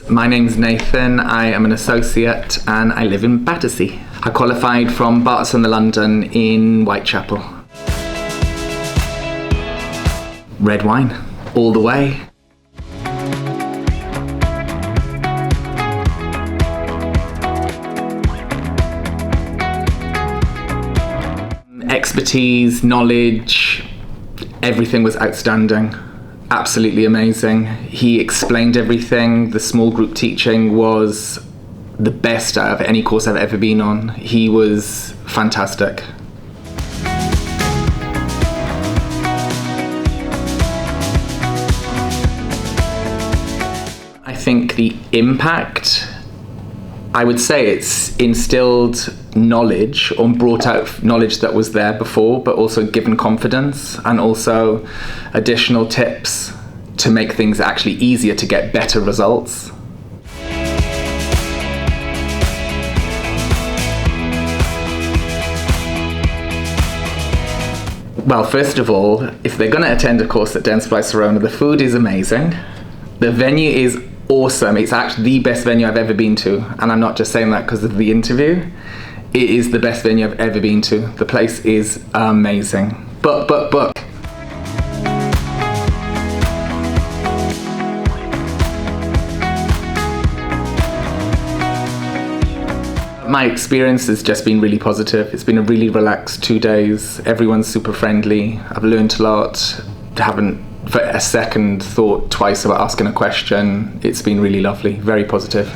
My name's Nathan, I am an associate and I live in Battersea. I qualified from Barts and the London in Whitechapel. Red wine, all the way. Expertise, knowledge, everything was outstanding. Absolutely amazing. He explained everything. The small group teaching was the best out of any course I've ever been on. He was fantastic. I think the impact, I would say it's instilled knowledge or brought out knowledge that was there before, but also given confidence and also additional tips to make things actually easier to get better results. Well, first of all, if they're going to attend a course at Dentsply Sirona, the food is amazing. The venue is awesome. It's actually the best venue I've ever been to, and I'm not just saying that because of the interview. It is the best venue I've ever been to. The place is amazing. But. My experience has just been really positive. It's been a really relaxed 2 days. Everyone's super friendly. I've learned a lot. Haven't for a second thought twice about asking a question. It's been really lovely, very positive.